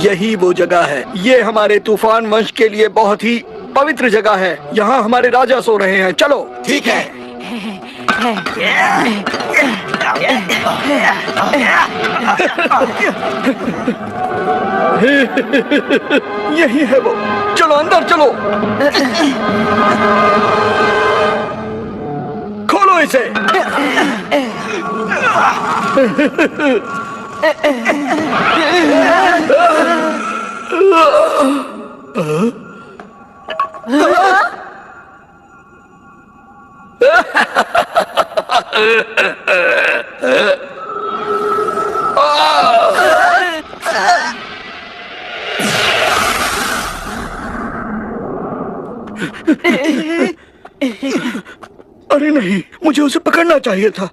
यही वो जगह है। ये हमारे तूफान वंश के लिए बहुत ही पवित्र जगह है। यहाँ हमारे राजा सो रहे हैं। चलो। ठीक है। यही है वो। चलो अंदर चलो। खोलो इसे। अरे नहीं, मुझे उसे पकड़ना चाहिए था।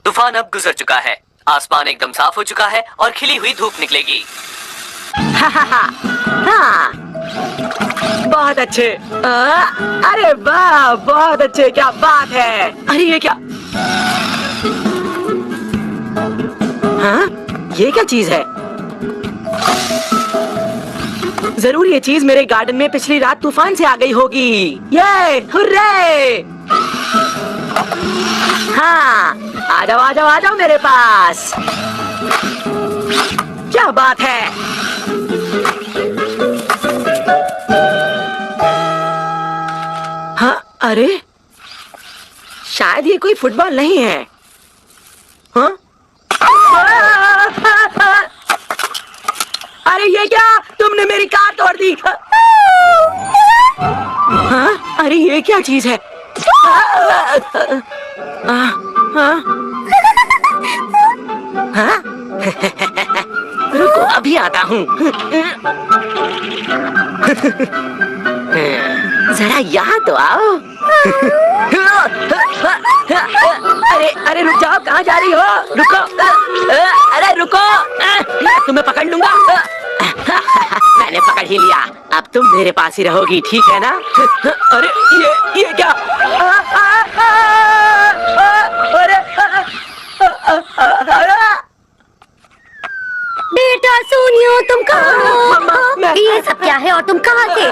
तूफान अब गुजर चुका है। आसमान एकदम साफ हो चुका है और खिली हुई धूप निकलेगी। हाँ, बहुत अच्छे। अरे वाह, बहुत अच्छे। क्या बात है। अरे ये क्या? हाँ, ये क्या चीज है? जरूर ये चीज मेरे गार्डन में पिछली रात तूफान से आ गई होगी। ये हुर्रे! हाँ, आ जाओ मेरे पास। क्या बात है। हाँ, अरे शायद ये कोई फुटबॉल नहीं है। हाँ? अरे ये क्या? तुमने मेरी कार तोड़ दी। हाँ? अरे ये क्या चीज है? हाँ? रुको, अभी आता हूँ। जरा यहाँ तो आओ। अरे रुक जाओ, कहाँ जा रही हो? रुको। अरे रुको, तुम्हें पकड़ लूंगा। मैंने पकड़ ही लिया। अब तुम मेरे पास ही रहोगी, ठीक है ना? अरे ये क्या? बेटा सोनिया, तुम कहाँ हो? ये सब क्या है और तुम कहाँ से?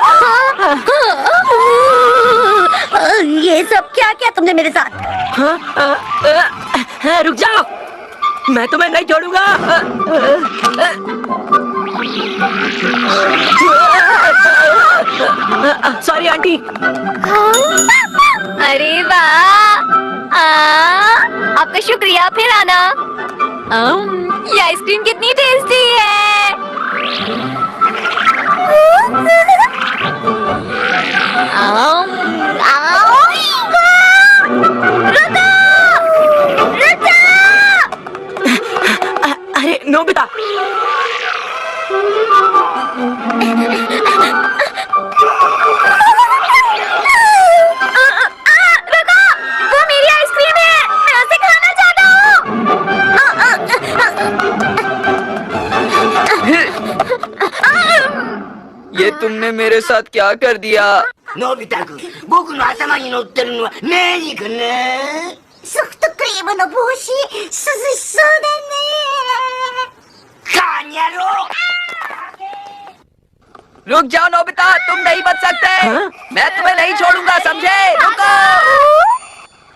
ये सब क्या किया तुमने मेरे साथ? रुक जाओ, मैं तुम्हें नहीं छोड़ूंगा। Sorry aunty. अरे वाह, आपका शुक्रिया। फिर आना। ये आइसक्रीम कितनी टेस्टी है। अरे नोबिता, वो मेरी आइसक्रीम है, मैं उसे खाना चाहता हूँ। ये तुमने मेरे साथ क्या कर दिया? नोबिता को僕の頭に乗ってるのは何かな。ソフトクリームの帽子、涼しそうだね。カニャロ。रुक जाओ नोबिता, तुम नहीं बच सकते। मैं तुम्हें नहीं छोड़ूंगा, समझे? रुको।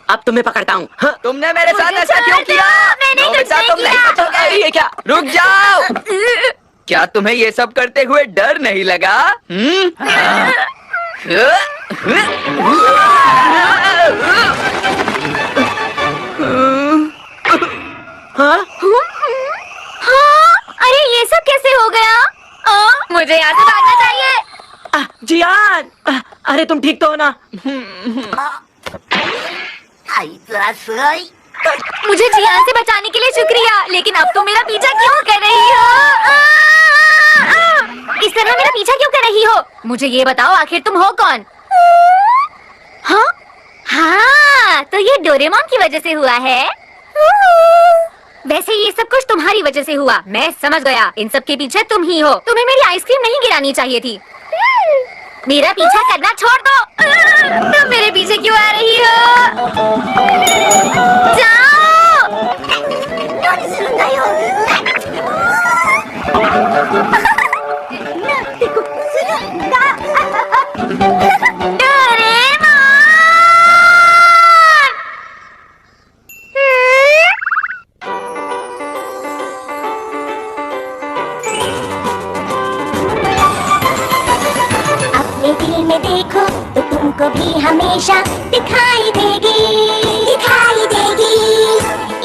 अब तुम्हें पकड़ता हूँ। तुमने मेरे साथ ऐसा क्यों किया? नोबिता, तुम नहीं बचोगे। ये क्या? रुक जाओ। क्या तुम्हें ये सब करते हुए डर नहीं लगा? हाँ? हाँ, अरे ये सब कैसे हो गया? मुझे यहाँ से भागना चाहिए। जियान, अरे तुम ठीक तो हो ना? मुझे जियान से बचाने के लिए शुक्रिया, लेकिन अब तुम मेरा पीछा क्यों कर रही हो? इस तरह मेरा पीछा क्यों कर रही हो? मुझे ये बताओ, आखिर तुम हो कौन? हाँ? हाँ, तो ये डोरेमोन की वजह से हुआ है। वैसे ये सब कुछ तुम्हारी वजह से हुआ, मैं समझ गया। इन सब के पीछे तुम ही हो। तुम्हें मेरी आइसक्रीम नहीं गिरानी चाहिए थी। मेरा पीछा करना छोड़ दो। तुम मेरे पीछे क्यों आ रही हो? जाओ। अपने दिल में देखो तो तुमको भी हमेशा दिखाई देगी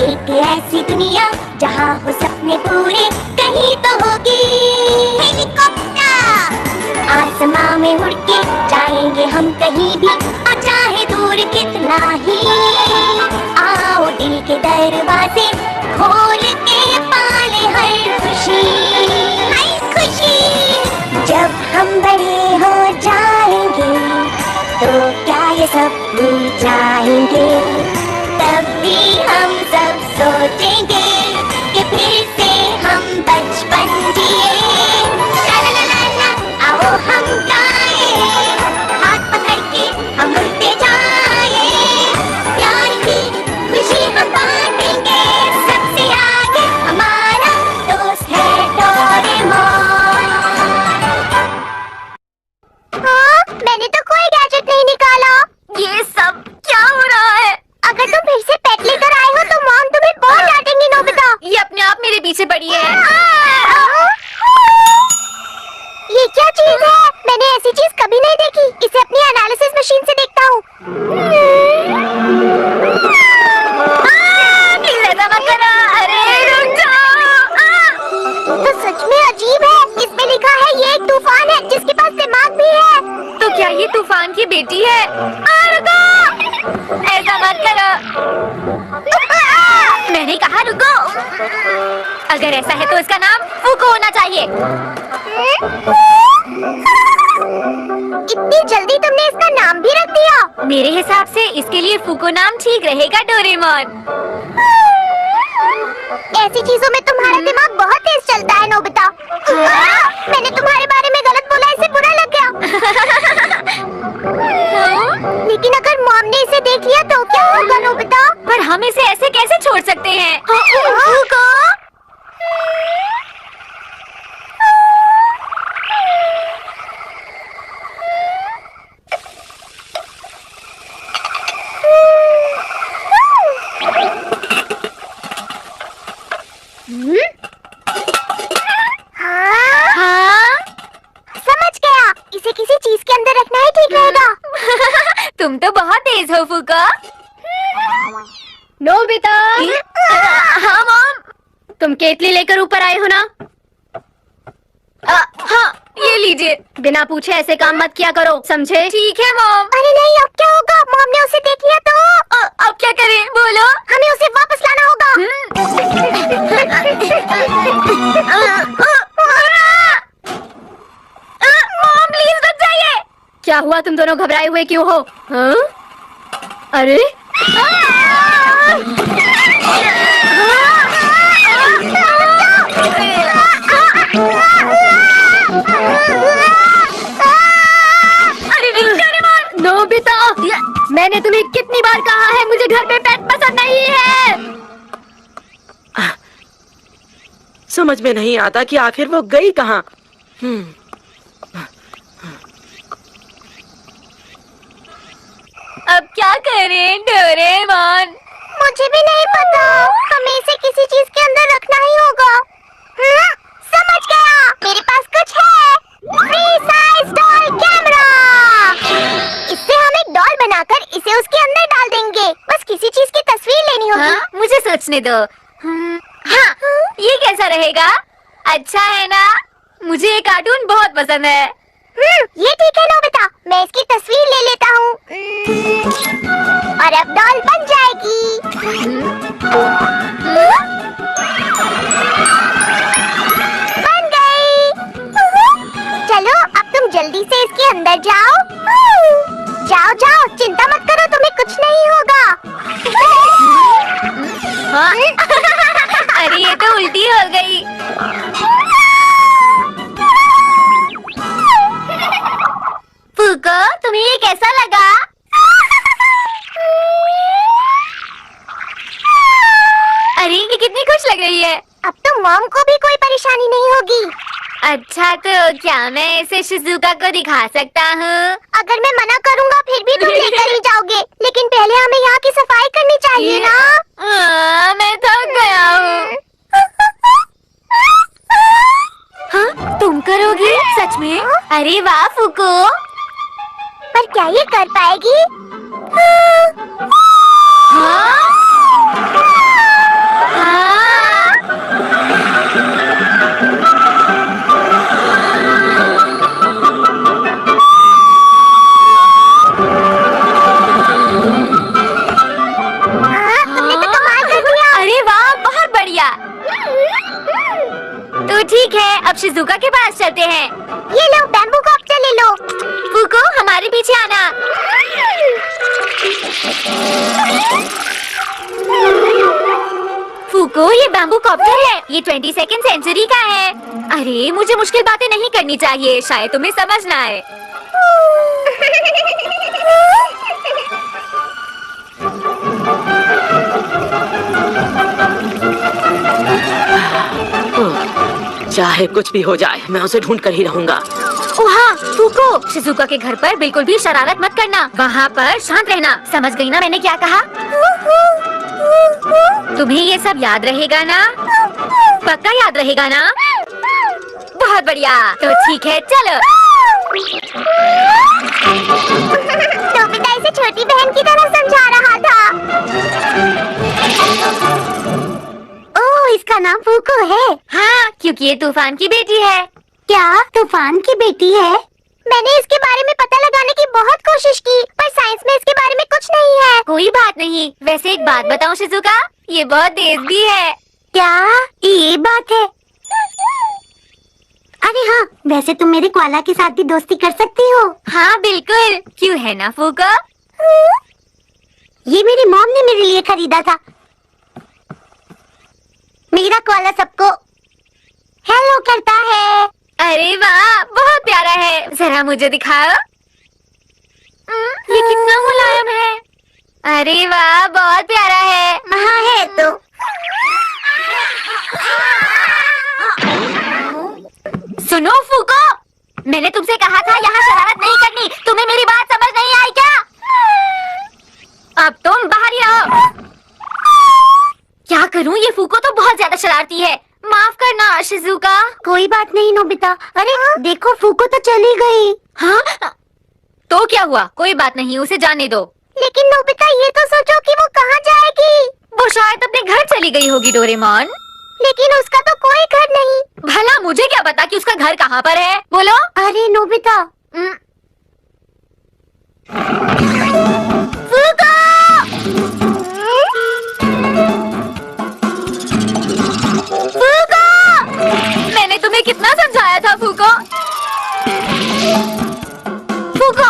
एक ऐसी दुनिया जहाँ हो सपने पूरे कहीं तो होगी। हेलीकॉप्टर आसमां में उड़ के जाएंगे हम कहीं भी, चाहे दूर कितना ही। आओ दिल के दरवाजे खोल के पाले हर खुशी। जब हम बड़े हो जाएंगे तो क्या ये सब भूल जाएंगे? तब भी हम सब सोचेंगे कि फिर से हम बचपन जिए। ला ला ला ला ला, आओ हम गाएं, हाथ पकड़ के हम उड़ते जाएं। प्यार की खुशी हम बांटेंगे, सबसे आगे हमारा दोस्त है डोरेमोन। हाँ, मैंने तो कोई गैजेट नहीं निकाला। ये सब क्या हो रहा है? अगर तुम फिर से पेट लेकर आए हो तो मॉम तुम्हें बहुत डांटेंगी नोबिता। ये अपने आप मेरे पीछे पड़ी है। ये क्या चीज है? मैंने ऐसी चीज कभी नहीं देखी। इसे अपनी एनालिसिस मशीन से देखता हूँ। प्लीज ऐसा मत करो। अरे रुक जाओ। तो सच में अजीब है। इसमें लिखा है ये एक तूफान है जिसके पास दिमाग भी है। तो क्या ये तूफान की बेटी है? रुको, ऐसा मत करो। मैंने कहा रुको। अगर ऐसा है तो इसका नाम फूको होना चाहिए। इतनी जल्दी तुमने इसका नाम भी रख दिया? मेरे हिसाब से इसके लिए फूको नाम ठीक रहेगा डोरेमोन। ऐसी चीजों में तुम्हारा दिमाग बहुत तेज चलता है नोबिता। मैंने तुम्हारे बारे में गलत बोला, इसे बुरा लग गया। लेकिन अगर मॉम ने इसे देख लिया तो क्या होगा नोबिता? पर हम इसे ऐसे कैसे छोड़ सकते हैं? फूको, हाँ? समझ गया, इसे किसी चीज के अंदर रखना ही ठीक रहेगा। तुम तो बहुत तेज हो फूको। नोबिता, हाँ मॉम। तुम केतली लेकर ऊपर आए हो ना? हाँ, ये लीजिए। बिना पूछे ऐसे काम मत किया करो, समझे? ठीक है मॉम। अरे नहीं, अब क्या होगा? मॉम ने उसे देख लिया तो? अब क्या करें, बोलो। हमें उसे वापस लाना होगा। मॉम प्लीज रुक जाइए। क्या हुआ, तुम दोनों घबराए हुए क्यों हो? हाँ? अरे नोबिता, मैंने तुम्हें कितनी बार कहा है मुझे घर पे पेट पसंद नहीं है। समझ में नहीं आता कि आखिर वो गई कहाँ। अब क्या करें डोरेमोन? मुझे भी नहीं पता। हमें इसे किसी चीज के अंदर रखना ही होगा। समझ गया, मेरे पास कुछ है। Free size doll camera. इससे उसके अंदर डाल देंगे। बस किसी चीज की तस्वीर लेनी होगी। हाँ, मुझे सोचने दो। हाँ, ये कैसा रहेगा? अच्छा है ना? मुझे ये कार्टून बहुत पसंद है। ये ठीक है नोबिता, मैं इसकी तस्वीर ले लेता हूँ। और अब डॉल बन जाएगी। बन गई। चलो अब तुम जल्दी से इसके अंदर जाओ। जाओ जाओ, चिंता मत करो, तुम्हें कुछ नहीं होगा। हाँ? अरे ये तो उल्टी हो गई। फूको, तुम्हें ये कैसा लगा? अरे ये कितनी खुश लग रही है। अब तो मॉम को भी कोई परेशानी नहीं होगी। अच्छा तो क्या मैं इसे शिजुका को दिखा सकता हूँ? अगर मैं मना करूँगा फिर भी तुम लेकर ही जाओगे, लेकिन पहले हमें यहाँ की सफाई करनी चाहिए ना। मैं थक गया हूँ। हाँ, तुम करोगी सच में? अरे वाह फूको। पर क्या ये कर पाएगी? हाँ? तुमने तो कमाल कर दिया। अरे वाह, बहुत बढ़िया। तो ठीक है, अब शिजुका के पास चलते हैं। ये लो, बैम्बू कॉप्टर ले लो। फूको, हमारे पीछे आना। फूको, ये बैम्बू कॉप्टर है। ये 22nd सेंचुरी का है। अरे मुझे मुश्किल बातें नहीं करनी चाहिए, शायद तुम्हें समझ ना आए। चाहे कुछ भी हो जाए, मैं उसे ढूंढ कर ही रहूंगा। ओह हाँ, फूको, शिजुका के घर पर बिल्कुल भी शरारत मत करना। वहाँ पर शांत रहना। समझ गई ना मैंने क्या कहा? तुम्हें ये सब याद रहेगा ना? पक्का याद रहेगा ना? बहुत बढ़िया। तो ठीक है, चलो। नोबिता इसे छोटी बहन की तरह समझा रहा था। ओह, इसका नाम फूको है। हाँ, क्योंकि ये तूफान की बेटी है। क्या तूफान की बेटी है? मैंने इसके बारे में पता लगाने की बहुत कोशिश की, पर साइंस में इसके बारे में कुछ नहीं है। कोई बात नहीं। वैसे एक बात बताऊं शिजुका, ये बहुत तेज भी है। क्या ये बात है? अरे हाँ, वैसे तुम मेरे कोआला के साथ भी दोस्ती कर सकती हो। हाँ बिल्कुल, क्यों है ना फूको? ये मेरी मॉम ने मेरे लिए खरीदा था। मेरा कोआला सबको हेलो करता है। अरे वाह, बहुत प्यारा है। जरा मुझे दिखाओ। ये कितना मुलायम है। अरे वाह, बहुत प्यारा है। हाँ है तो। सुनो फूको, मैंने तुमसे कहा था यहाँ शरारत नहीं करनी। तुम्हें मेरी बात समझ नहीं आई क्या? अब तुम बाहर ही रहो। क्या करूँ, ये फूको तो बहुत ज्यादा शरारती है। माफ करना शिजुका। कोई बात नहीं नोबिता। अरे देखो, फूको तो चली गई। हाँ? तो क्या हुआ? कोई बात नहीं, उसे जाने दो। लेकिन नोबिता, ये तो सोचो कि वो कहाँ जाएगी। वो शायद अपने घर चली गई होगी डोरेमोन। लेकिन उसका तो कोई घर नहीं। भला मुझे क्या पता कि उसका घर कहाँ पर है? बोलो। अरे नोबिता। फूको! फूको! मैंने तुम्हें कितना समझाया था फूको। फूको!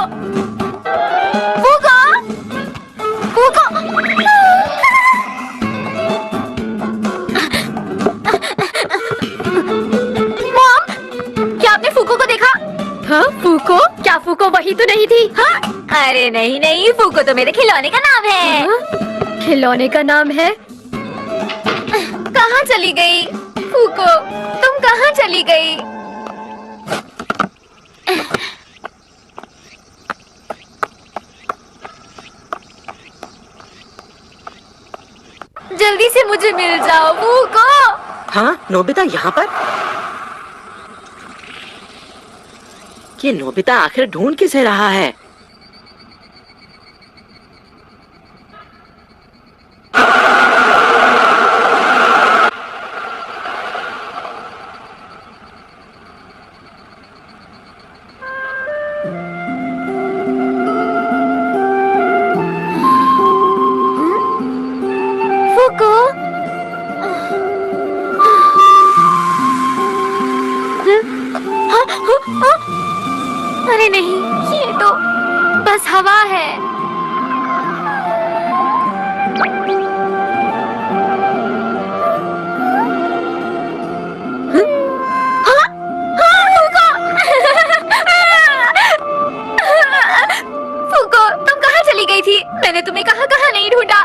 फूको! फूको! मॉम, क्या आपने फूको को देखा? हाँ, फूको? क्या फूको वही तो नहीं थी? हाँ? अरे नहीं नहीं, फूको तो मेरे खिलौने का नाम है। हाँ? खिलौने का नाम है? कहाँ चली गई? फूको, तुम कहाँ चली गई? जल्दी से मुझे मिल जाओ फूको। हाँ नोबिता यहाँ पर? ये नोबिता आखिर ढूंढ किसे रहा है? बस हवा है। फूको, तुम कहाँ चली गई थी? मैंने तुम्हें कहाँ कहाँ नहीं ढूंढा।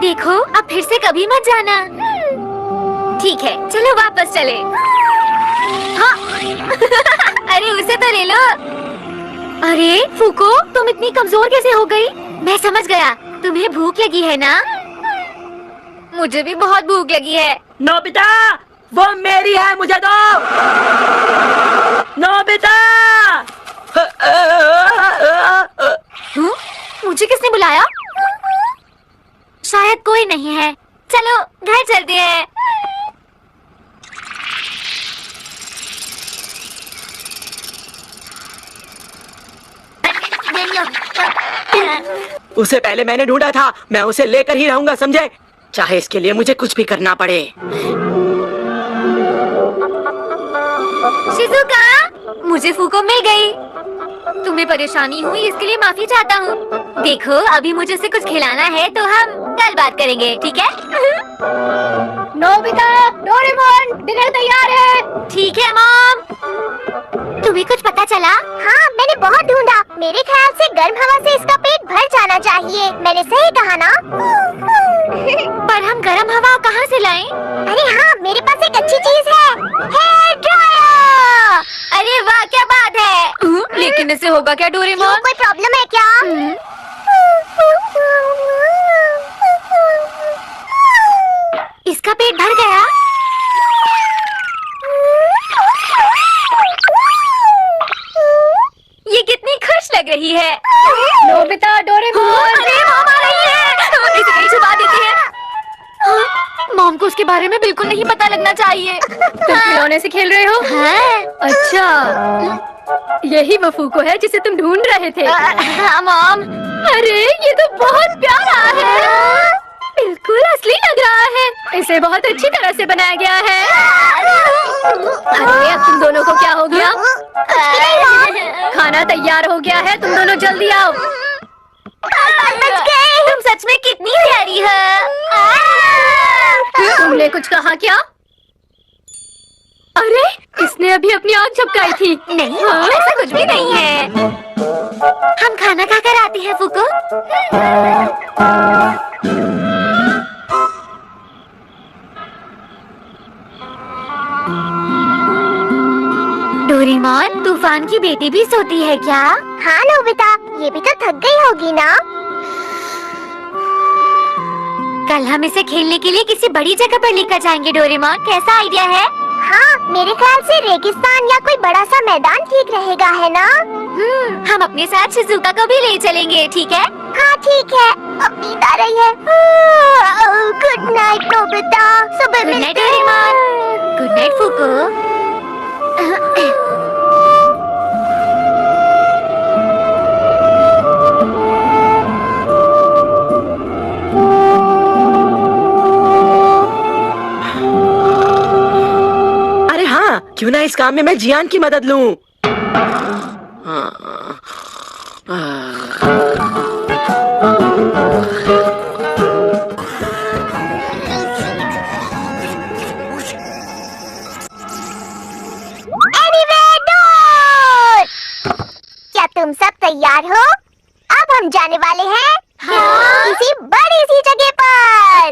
देखो, अब फिर से कभी मत जाना। ठीक है, चलो वापस चले। हाँ। अरे उसे तो ले लो। अरे फूको, तुम इतनी कमजोर कैसे हो गई? मैं समझ गया, तुम्हें भूख लगी है ना? मुझे भी बहुत भूख लगी है। नोबिता, वो मेरी है, मुझे दो। नोबिता! मुझे किसने बुलाया? शायद कोई नहीं है। चलो घर चलते हैं। उसे पहले मैंने ढूंढा था, मैं उसे लेकर ही रहूंगा, समझे? चाहे इसके लिए मुझे कुछ भी करना पड़े। शिजुका, मुझे फूको मिल गई। तुम्हें परेशानी हुई इसके लिए माफी चाहता हूँ। देखो, अभी मुझे उसे कुछ खिलाना है तो हम कल बात करेंगे, ठीक है? नोबिता, डोरेमोन, डिनर तैयार है। ठीक है मॉम। तुम्हें कुछ पता चला? हाँ, मैंने बहुत ढूंढा। मेरे ख्याल से गर्म हवा से इसका पेट भर जाना चाहिए। मैंने सही कहा ना? पर हम गर्म हवा कहाँ से लाएं? अरे हाँ, मेरे पास एक अच्छी चीज है, हेयर ड्रायर। अरे वाह, क्या बात है। लेकिन इससे होगा क्या डोरेमोन? कोई प्रॉब्लम है क्या? इसका पेट भर गया। ये कितनी खुश लग रही है। Nobita, Doraemon. अरे मॉम आ रही है। इसे कहीं छुपा देते हैं। मॉम को उसके बारे में बिल्कुल नहीं पता लगना चाहिए। तुम खिलौने से खेल रहे हो? हाँ। अच्छा, यही वो फूको है जिसे तुम ढूंढ रहे थे। हाँ मॉम। अरे ये तो बहुत प्यारा है। बिल्कुल असली लग रहा है। इसे बहुत अच्छी तरह से बनाया गया है। अरे अब तुम दोनों को क्या हो गया? खाना तैयार हो गया है, तुम दोनों जल्दी आओ। तुम सच में कितनी प्यारी है। तुमने कुछ कहा क्या? अरे इसने अभी अपनी आँख झपकाई थी। नहीं, ऐसा कुछ भी नहीं है। हम खाना खाकर आते हैं फूको। डोरेमोन, तूफान की बेटी भी सोती है क्या? हाँ नोबिता, ये भी तो थक गई होगी ना? कल हम इसे खेलने के लिए किसी बड़ी जगह पर लेकर जाएंगे डोरेमोन, कैसा आइडिया है? हाँ, मेरे ख्याल से रेगिस्तान या कोई बड़ा सा मैदान ठीक रहेगा, है ना? हम अपने साथ शिजुका को भी ले चलेंगे, ठीक है? हाँ ठीक है, अब नींद आ रही है। गुड नाइट नोबिता, सुबह गुड नाइट मिलते हैं। डोरेमोन। गुड नाइट फूको। अरे हाँ, क्यों ना इस काम में मैं जियान की मदद लूं? क्या तुम सब तैयार हो? अब हम जाने वाले हैं किसी बड़ी सी जगह पर।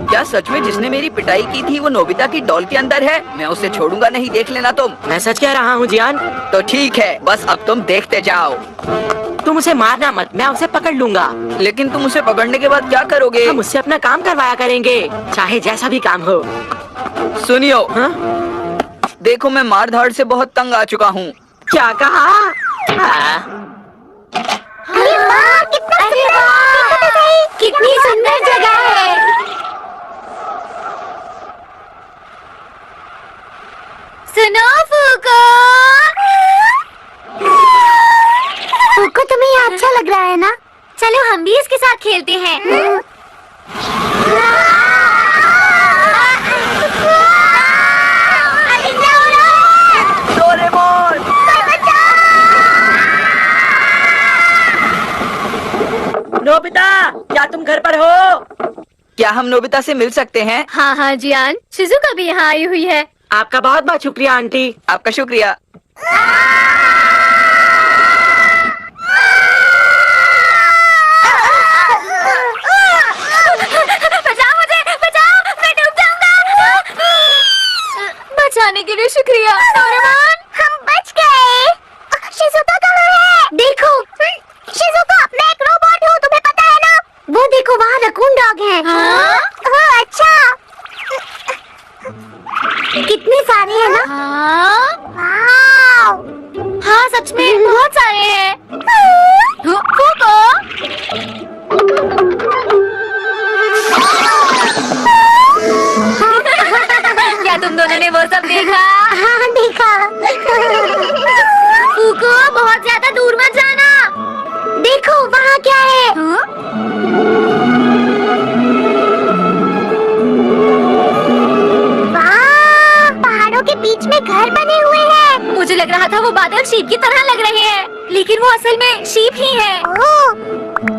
क्या सच में जिसने मेरी पिटाई की थी वो नोबिता की डॉल के अंदर है? मैं उसे छोड़ूंगा नहीं, देख लेना तुम। मैं सच कह रहा हूँ जियान। तो ठीक है, बस अब तुम देखते जाओ। तुम उसे मारना मत, मैं उसे पकड़ लूंगा। लेकिन तुम उसे पकड़ने के बाद क्या करोगे? हम उससे अपना काम करवाया करेंगे, चाहे जैसा भी काम हो। सुनियो, हाँ? देखो मैं मार धाड़ से बहुत तंग आ चुका हूँ। क्या कहा? अरे वाह, कितनी सुंदर जगह है। सुनो फूको। फूको, तुम्हें ये अच्छा लग रहा है ना? चलो हम भी इसके साथ खेलते हैं। डोरेमोन! तुम घर पर हो? क्या हम नोबिता से मिल सकते हैं? हाँ हाँ जियान, शिजुका भी यहाँ आई हुई है। आपका बहुत बहुत शुक्रिया आंटी। आपका शुक्रिया। बचाओ मुझे, बचाओ, मैं डूब जाऊंगा। बचाने के लिए शुक्रिया डोरेमोन। हम बच गए। शिजुका कहाँ है? देखो शिजुका, मैं एक रोबोट हूँ, तुम्हें पता है ना? वो देखो वहाँ रकून डॉग है। हाँ? ओह अच्छा, कितने सारे हैं ना? हाँ वाव। हाँ सच में बहुत सारे हैं। फूको। क्या तुम दोनों ने वो सब देखा? हाँ देखा। फूको, बहुत ज्यादा दूर मत जाना। देखो वहाँ क्या है? वाह, पहाड़ों के बीच में घर बने हुए हैं। मुझे लग रहा था वो बादल शीप की तरह लग रहे हैं, लेकिन वो असल में शीप ही है। ओह,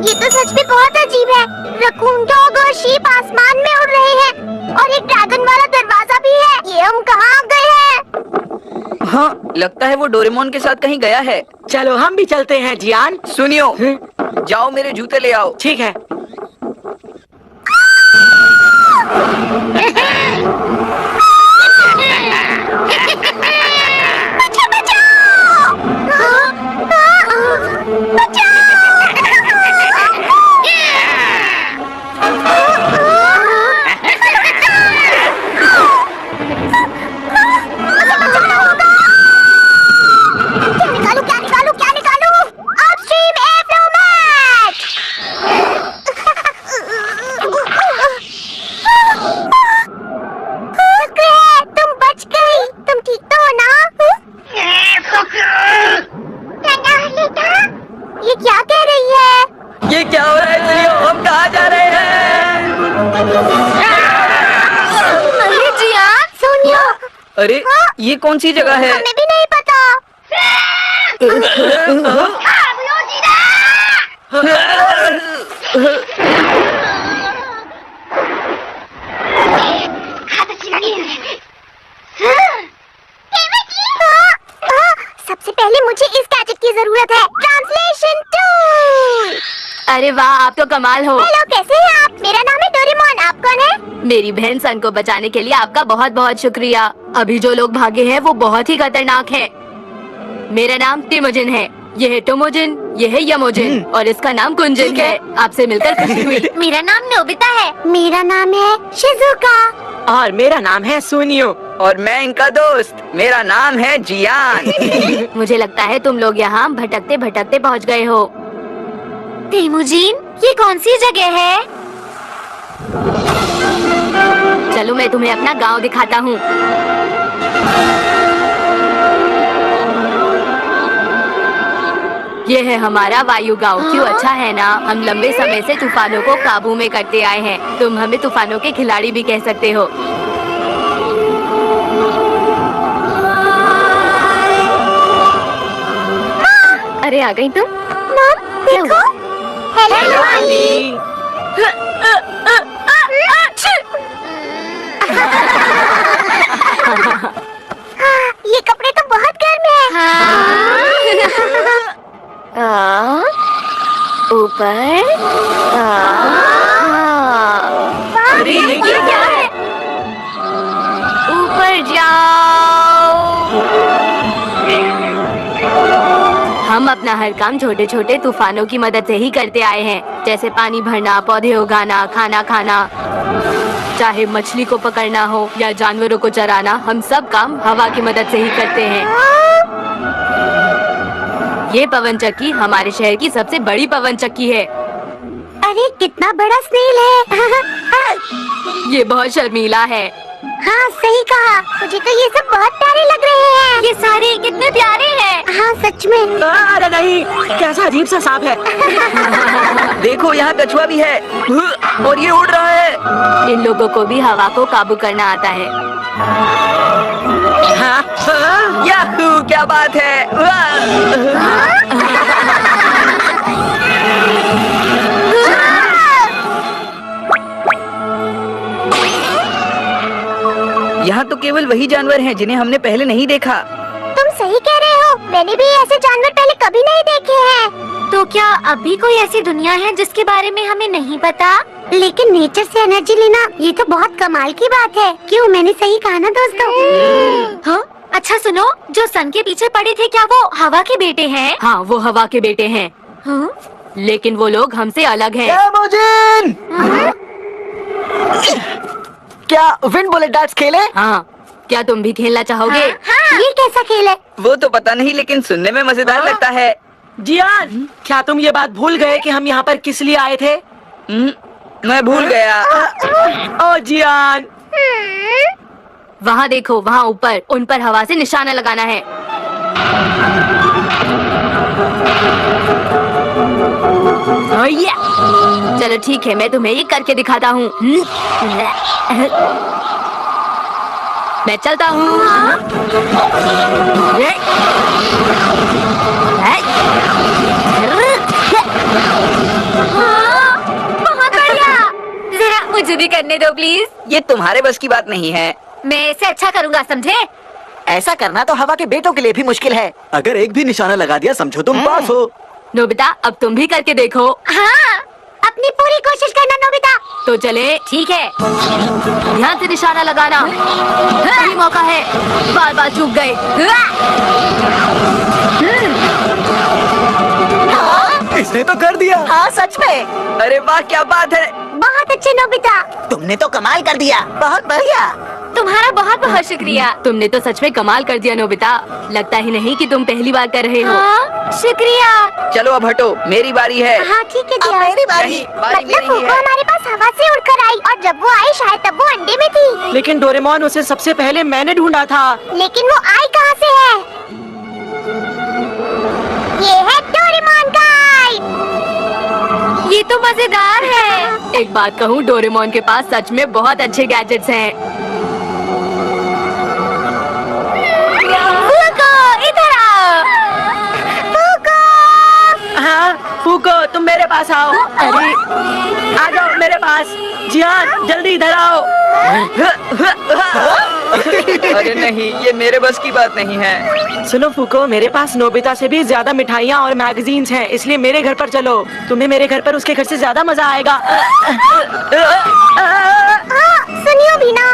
ये तो सच में बहुत अजीब है। रकून डॉग और शीप आसमान में उड़ रहे हैं और एक ड्रैगन वाला दरवाजा भी है। ये हम कहाँ गए हैं? हाँ, लगता है वो डोरेमोन के साथ कहीं गया है। चलो हम भी चलते हैं जियान। सुनियो, जाओ मेरे जूते ले आओ। ठीक है। क्या निकालूं? अपस्ट्रीम एफ्रोमैट। शुक्र है तुम बच गई। तुम ठीक तो हो ना? ये क्या कह रही है? ये क्या हो रहा है सुनियो? हम कहाँ जा रहे हैं? अरे जियान, सोनियो, अरे ये कौन सी जगह है? हमें भी नहीं पता। सबसे पहले मुझे इस गैजेट की जरूरत है, ट्रांसलेशन टूल। अरे वाह, आप तो कमाल हो। हेलो, कैसे हैं आप? मेरा नाम है डोरेमोन। आप कौन है? मेरी बहन सन को बचाने के लिए आपका बहुत बहुत शुक्रिया। अभी जो लोग भागे हैं वो बहुत ही खतरनाक हैं। मेरा नाम तिमोजिन है, ये है टोमोजिन, ये है यमोजिन और इसका नाम कुंजिन है। आपसे मिलकर खुशी हुई। मेरा नाम नोबिता है। मेरा नाम है शिजुका। और मेरा नाम है सुनियो। और मैं इनका दोस्त, मेरा नाम है जियान। मुझे लगता है तुम लोग यहाँ भटकते भटकते पहुँच गए हो। तिमोजिन, ये कौन सी जगह है? चलो मैं तुम्हें अपना गांव दिखाता हूँ। ये है हमारा वायु गांव। क्यों अच्छा है ना? हम लंबे समय से तूफानों को काबू में करते आए हैं। तुम हमें तूफानों के खिलाड़ी भी कह सकते हो। अरे आ गई तुम? मॉम देखो। Hello aunty. ये कपड़े तो बहुत गर्म है। ऊपर। वाह, ये क्या है? ऊपर जाओ। हम अपना हर काम छोटे छोटे तूफानों की मदद से ही करते आए हैं, जैसे पानी भरना, पौधे उगाना, खाना खाना। चाहे मछली को पकड़ना हो या जानवरों को चराना, हम सब काम हवा की मदद से ही करते हैं। ये पवन चक्की हमारे शहर की सबसे बड़ी पवन चक्की है। अरे कितना बड़ा स्नेल है। ये बहुत शर्मीला है। हाँ सही कहा। मुझे तो ये सब बहुत प्यारे लग रहे हैं। ये सारे कितने प्यारे हैं। हाँ सच में। अरे नहीं, कैसा अजीब सा सांप है। देखो यहाँ कछुआ भी है और ये उड़ रहा है। इन लोगों को भी हवा को काबू करना आता है। याहू, क्या बात है। वाह! यहाँ तो केवल वही जानवर हैं जिन्हें हमने पहले नहीं देखा। तुम सही कह रहे हो, मैंने भी ऐसे जानवर पहले कभी नहीं देखे हैं। तो क्या अभी कोई ऐसी दुनिया है जिसके बारे में हमें नहीं पता? लेकिन नेचर से एनर्जी लेना ये तो बहुत कमाल की बात है। क्यों, मैंने सही कहा ना दोस्तों? हाँ? अच्छा सुनो, जो सन के पीछे पड़े थे क्या वो हवा के बेटे हैं? हाँ, वो हवा के बेटे हैं, हाँ? लेकिन वो लोग हमसे अलग हैं। क्या विंड बुलेट डार्ट्स खेले? हाँ, क्या तुम भी खेलना चाहोगे? हाँ, ये कैसा खेल है? वो तो पता नहीं, लेकिन सुनने में मजेदार लगता है। जियान, क्या तुम ये बात भूल गए कि हम यहाँ पर किस लिए आए थे? मैं भूल गया। ओ जियान, वहाँ देखो, वहाँ ऊपर उन पर हवा से निशाना लगाना है। चलो ठीक है, मैं तुम्हें ये करके दिखाता हूँ। मैं चलता हूँ। बहुत बढ़िया। जरा मुझे भी करने दो प्लीज। ये तुम्हारे बस की बात नहीं है। मैं इसे अच्छा करूँगा, समझे? ऐसा करना तो हवा के बेटों के लिए भी मुश्किल है। अगर एक भी निशाना लगा दिया समझो तुम पास हो। नोबिता, अब तुम भी करके देखो। हाँ, अपनी पूरी कोशिश करना नोबिता। तो चले, ठीक है, ध्यान से निशाना लगाना। सही मौका है, बार बार चूक गए। इसने तो कर दिया। हाँ सच में। अरे वाह, क्या बात है। बहुत अच्छे नोबिता। तुमने तो कमाल कर दिया। बहुत बढ़िया। तुम्हारा बहुत बहुत शुक्रिया। तुमने तो सच में कमाल कर दिया नोबिता। लगता ही नहीं कि तुम पहली बार कर रहे हो। हाँ, शुक्रिया। चलो अब हटो, मेरी बारी है। हाँ ठीक है दिया। मेरी बारी। बारी मतलब मेरी वो ही है। हमारे पास हवा से उड़कर आई और जब वो आई शायद तब वो अंडे में थी। लेकिन डोरेमोन, उसे सबसे पहले मैंने ढूंढा था। लेकिन वो आई कहाँ से है? ये है डोरेमोन गाइड। ये तो मजेदार है। एक बात कहूँ, डोरेमोन के पास सच में बहुत अच्छे गैजेट्स हैं। इधर आओ। हाँ, फूको, तुम मेरे पास आओ। अरे, आ जाओ मेरे पास। जियान, जल्दी इधर आओ। अरे नहीं, ये मेरे बस की बात नहीं है। सुनो फूको, मेरे पास नोबिता से भी ज्यादा मिठाइयाँ और मैगजीन्स हैं, इसलिए मेरे घर पर चलो। तुम्हें मेरे घर पर उसके घर से ज्यादा मजा आएगा। सुनियो भी ना।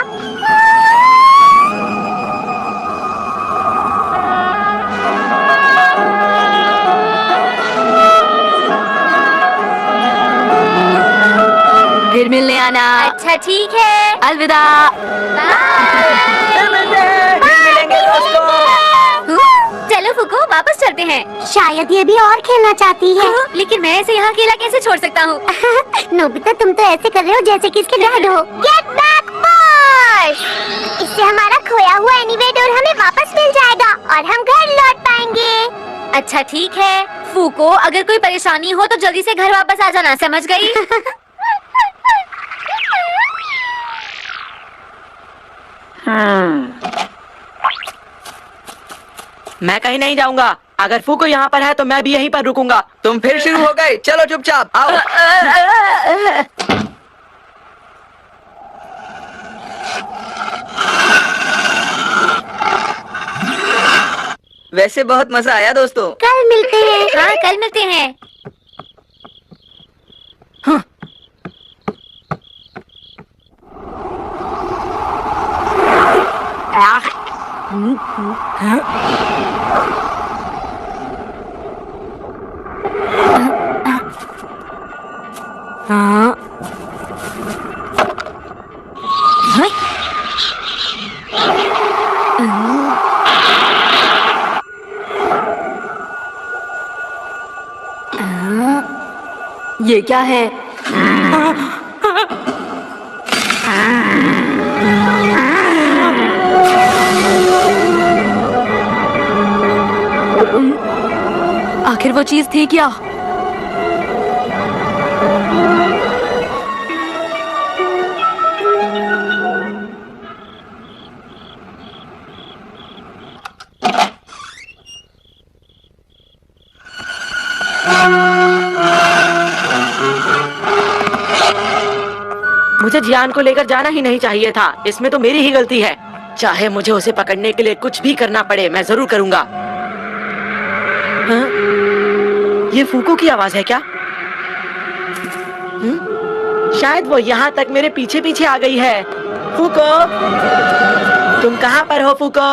फिर मिलने आना। अच्छा ठीक है, अलविदा। चलो फुको, वापस चलते हैं। शायद ये भी और खेलना चाहती है। लेकिन मैं इसे यहाँ अकेला कैसे छोड़ सकता हूँ? नोबिता, तुम तो ऐसे कर रहे हो जैसे कि इसके डैड हो। Get back boss. इससे हमारा खोया हुआ एनीवेडोर हमें वापस मिल जाएगा और हम घर लौट पाएंगे। अच्छा ठीक है फूको, अगर कोई परेशानी हो तो जल्दी से घर वापस आ जाना, समझ गई? मैं कहीं नहीं जाऊंगा। अगर फूको यहाँ पर है तो मैं भी यहीं पर रुकूंगा। तुम फिर शुरू हो गए। चलो चुपचाप आओ। वैसे बहुत मजा आया दोस्तों। कल मिलते हैं। हाँ, कल मिलते हैं। ये क्या है? आखिर वो चीज थी क्या? मुझे जियान को लेकर जाना ही नहीं चाहिए था। इसमें तो मेरी ही गलती है। चाहे मुझे उसे पकड़ने के लिए कुछ भी करना पड़े, मैं जरूर करूंगा। हाँ? ये फूको की आवाज है क्या? शायद वो यहाँ तक मेरे पीछे पीछे आ गई है। फूको, तुम कहाँ पर हो फूको?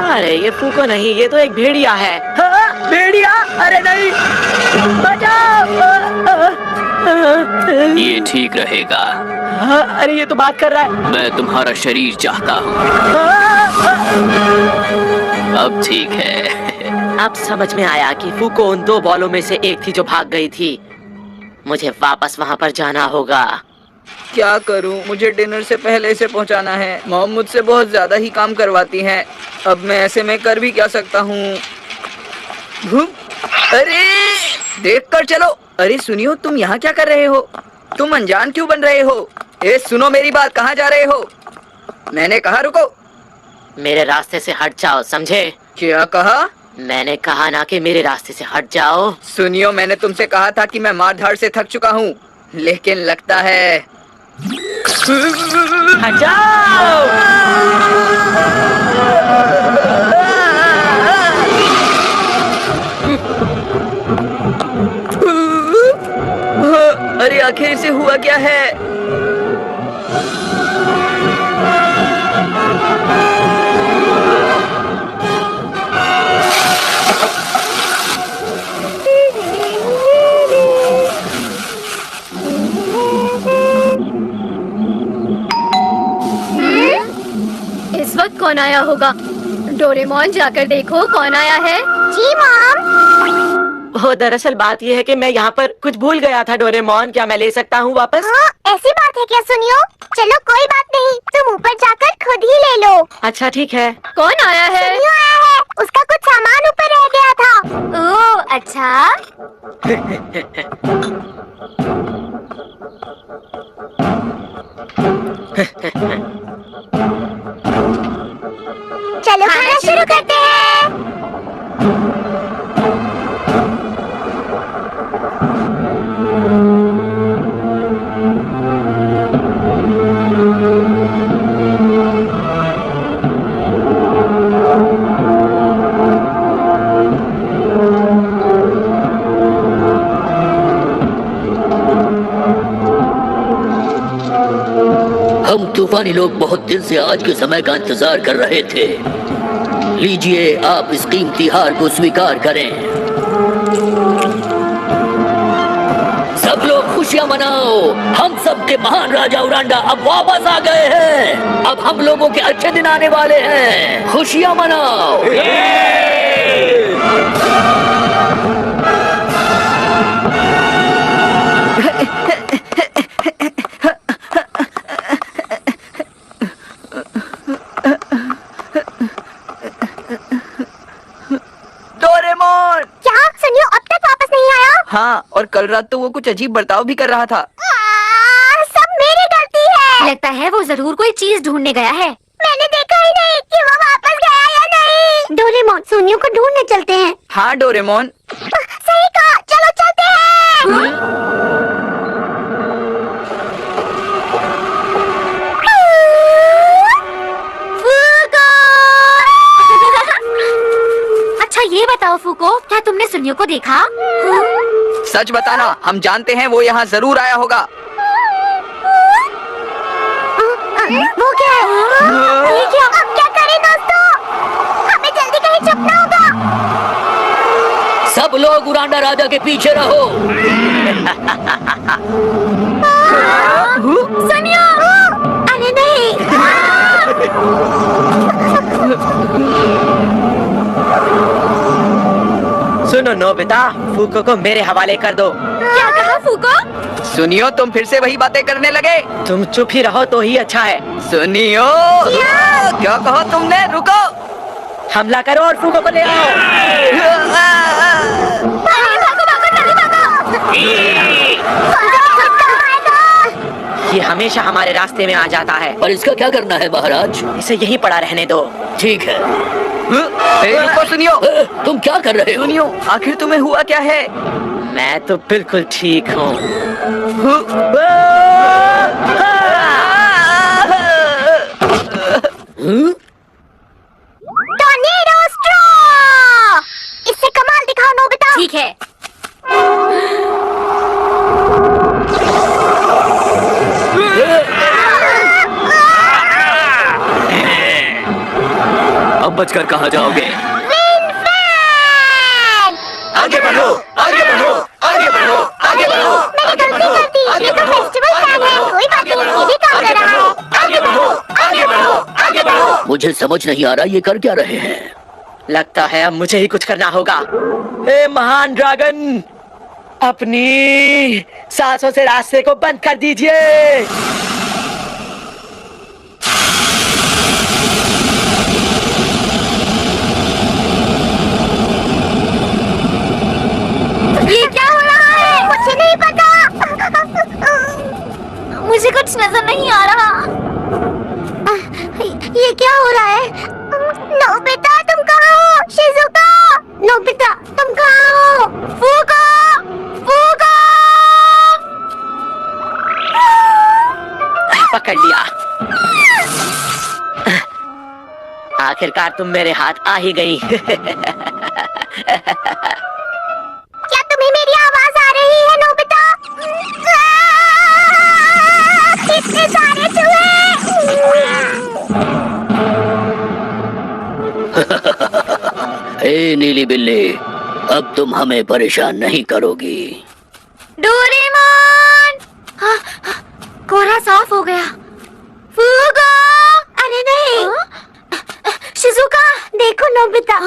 अरे ये फूको नहीं, ये तो एक भेड़िया है। भेड़िया? अरे नहीं, बचाओ! ये ठीक रहेगा। अरे ये तो बात कर रहा है। मैं तुम्हारा शरीर चाहता हूँ। अब ठीक है। अब समझ में आया कि फूको उन 2 बॉलों में से एक थी जो भाग गई थी। मुझे वापस वहाँ पर जाना होगा। क्या करूं? मुझे डिनर से पहले इसे पहुंचाना है। मॉम मुझसे बहुत ज्यादा ही काम करवाती हैं। अब मैं ऐसे में कर भी क्या सकता हूं? अरे देख कर चलो। अरे सुनियो, तुम यहाँ क्या कर रहे हो? तुम अनजान क्यों बन रहे हो? ए सुनो मेरी बात, कहाँ जा रहे हो? मैंने कहा रुको। मेरे रास्ते से हट जाओ, समझे? क्या कहा? मैंने कहा ना कि मेरे रास्ते से हट जाओ। सुनियो, मैंने तुमसे कहा था कि मैं मार धाड़ से थक चुका हूँ, लेकिन लगता है हट जाओ। अरे आखिर इसे हुआ क्या है? इस वक्त कौन आया होगा? डोरेमोन, जाकर देखो कौन आया है। जी मॉम। वो दरअसल बात ये है कि मैं यहाँ पर कुछ भूल गया था। डोरेमोन, क्या मैं ले सकता हूँ वापस? हाँ, ऐसी बात है क्या? सुनियो, चलो कोई बात नहीं, तुम ऊपर जाकर खुद ही ले लो। अच्छा ठीक है। कौन आया है? सुनियो आया है, उसका कुछ सामान ऊपर रह गया था। ओह अच्छा। चलो खाना शुरू करते हैं। हम तूफानी लोग बहुत दिन से आज के समय का इंतजार कर रहे थे। लीजिए, आप इस कीमती हार को स्वीकार करें। सब लोग खुशियां मनाओ। हम सब के महान राजा उरांडा अब वापस आ गए हैं। अब हम लोगों के अच्छे दिन आने वाले हैं। खुशियां मनाओ। डोरेमोन! क्या सुनियो अब तक वापस नहीं आया? हाँ, और कल रात तो वो कुछ अजीब बर्ताव भी कर रहा था। सब मेरी गलती है। लगता है वो जरूर कोई चीज ढूंढने गया है। मैंने देखा ही नहीं कि वो वापस गया या नहीं। डोरेमोन, सुनियो को ढूंढने चलते हैं। हाँ डोरेमोन। सही कहा, चलो चलते हैं। अच्छा ये बताओ फूको, क्या तुमने सुनियो को देखा? सच बताना, हम जानते हैं वो यहाँ जरूर आया होगा। वो क्या है? ये क्या? अब क्या करें दोस्तों? हमें जल्दी कहीं छुपना होगा। सब लोग उरांडा राजा के पीछे रहो। सुनियो! अरे नहीं! सुनो नोबिता, फूको को मेरे हवाले कर दो। क्या कहा फूको? सुनियो, तुम फिर से वही बातें करने लगे। तुम चुप ही रहो तो ही अच्छा है। सुनियो, क्या कहा तुमने? रुको। हमला करो और फूको को ले आओ। भागो भागो, जल्दी भागो! ये हमेशा हमारे रास्ते में आ जाता है। पर इसका क्या करना है महाराज? इसे यहीं पड़ा रहने दो। ठीक है। रुको सुनियो। तुम क्या कर रहे हो? सुनियो, आखिर तुम्हें हुआ क्या है? मैं तो बिल्कुल ठीक हूँ। ठीक है। अब बचकर कहाँ जाओगे? आगे बढ़ो, आगे बढ़ो, आगे बढ़ो, आगे बढ़ो, आगे बढ़ो, आगे बढ़ो, कोई बात नहीं, ये भी काम कर रहा है। आगे बढ़ो, आगे बढ़ो, आगे बढ़ो। मुझे समझ नहीं आ रहा ये कर क्या रहे हैं। लगता है अब मुझे ही कुछ करना होगा। ए महान ड्रैगन, अपनी सांसों से रास्ते को बंद कर दीजिए। ये क्या हो रहा है? मुझे नहीं पता। मुझे कुछ नजर नहीं आ रहा। ये क्या हो रहा है? नोबिता तुम कहाँ हो? शिजुका, नोबिता तुम कहाँ हो? फूको, फूको। पकड़ लिया। आखिरकार तुम मेरे हाथ आ ही गई। क्या तुम्हें मेरी आवाज आ रही है नोबिता? इतने सारे चूहे। हे नीली बिल्ली, अब तुम हमें परेशान नहीं करोगी। डोरेमोन! कोहरा साफ हो गया। फूगो! अरे नहीं। शिजुका! देखो नोबिता।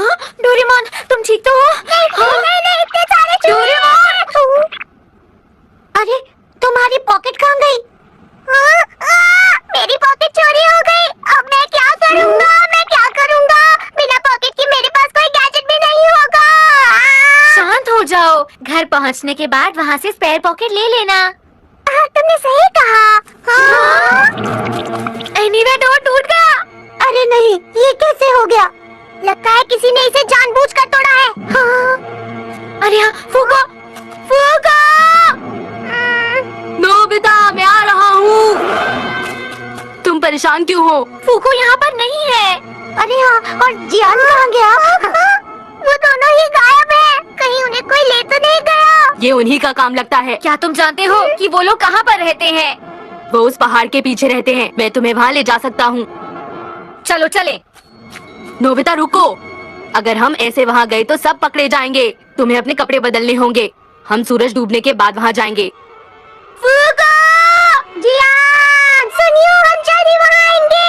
डोरेमोन, तुम ठीक तो हो? नहीं, इतने सारे चूहे। अरे तुम्हारी पॉकेट कहाँ गई? मेरी पॉकेट चोरी हो गई। अब मैं क्या करूँगा? बिना पॉकेट के मेरे पास कोई गैजेट भी नहीं होगा। शांत हो जाओ। घर पहुंचने के बाद वहाँ से स्पेयर पॉकेट ले लेना। तुमने सही कहा। एनीवे, डोर टूट गया। अरे नहीं, ये कैसे हो गया? लगता है किसी ने इसे जानबूझकर तोड़ा है। अरे हाँ, फूगो! फूगो! नोबिता, मैं आ रहा हूँ। तुम परेशान क्यों हो? फूगो यहाँ पर नहीं है। अरे हाँ, और जियान कहाँ गया? वो दोनों ही गायब है। कहीं उन्हें कोई ले तो नहीं गया? ये उन्हीं का काम लगता है। क्या तुम जानते हो कि वो लोग कहाँ पर रहते हैं? वो उस पहाड़ के पीछे रहते हैं। मैं तुम्हें वहाँ ले जा सकता हूँ। चलो चले। नोबिता रुको, अगर हम ऐसे वहाँ गए तो सब पकड़े जाएंगे। तुम्हें अपने कपड़े बदलने होंगे। हम सूरज डूबने के बाद वहाँ जाएंगे। फूगो! जियान, सुनियो, हम जल्दी वहाँ आएंगे।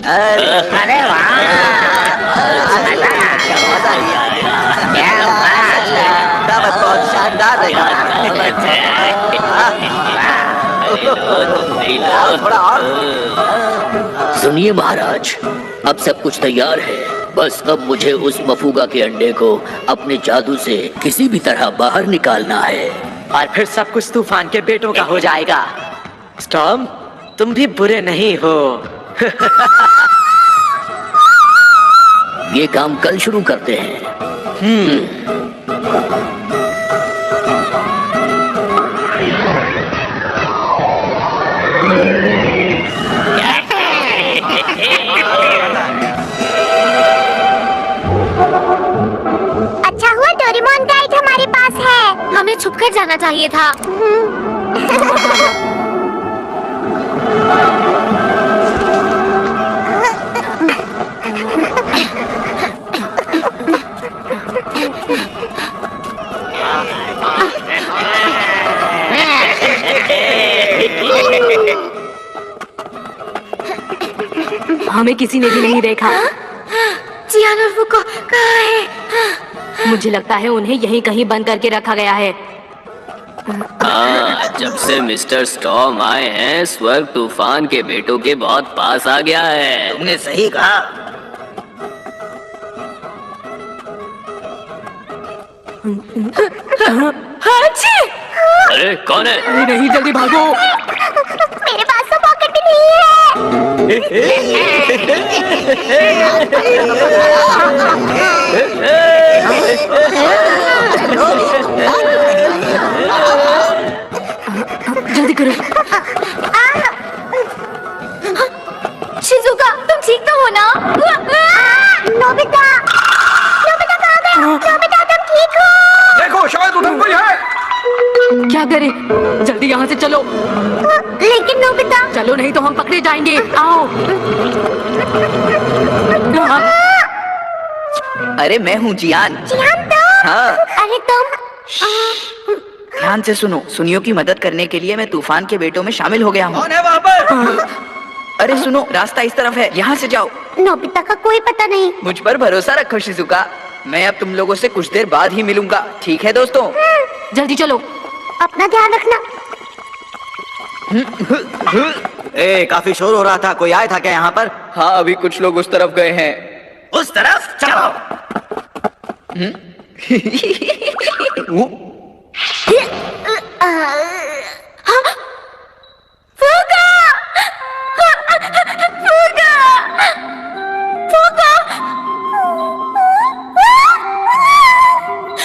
अरे वाह, बहुत शानदार रहेगा। थोड़ा और। सुनिए महाराज, अब सब कुछ तैयार है। बस अब मुझे उस मफूगा के अंडे को अपने जादू से किसी भी तरह बाहर निकालना है। और फिर सब कुछ तूफान के बेटों का हो जाएगा। स्टॉर्म, तुम भी बुरे नहीं हो। ये काम कल शुरू करते हैं। अच्छा हुआ डोरेमोन गाइड हमारे पास है। हमें छुपकर जाना चाहिए था। हमें किसी ने भी नहीं देखा। जियान और फूगो कहाँ है? मुझे लगता है उन्हें यहीं कहीं बंद करके रखा गया है। जब से मिस्टर स्टॉर्म आए हैं, स्वर्ग तूफान के बेटों के बहुत पास आ गया है। तुमने सही कहा। अरे कौन है? अरे नहीं, जल्दी भागो। मेरे पास तो पॉकेट भी नहीं है। जल्दी क्या करें? जल्दी यहाँ से चलो। लेकिन नोबिता। चलो नहीं तो हम पकड़े जाएंगे। आओ। अरे मैं हूँ जियान। जियान तुम? हाँ। अरे तुम? ध्यान से सुनो। सुनियो की मदद करने के लिए मैं तूफान के बेटों में शामिल हो गया हूँ। कौन है वहाँ पर? अरे सुनो, रास्ता इस तरफ है, यहाँ से जाओ। नोबिता का कोई पता नहीं। मुझ पर भरोसा रखो शिजुका। मैं अब तुम लोगों से कुछ देर बाद ही मिलूंगा, ठीक है दोस्तों? जल्दी चलो। अपना ध्यान रखना। काफी शोर हो रहा था, कोई आया था क्या यहाँ पर? हाँ, अभी कुछ लोग उस तरफ गए हैं। उस तरफ चलो।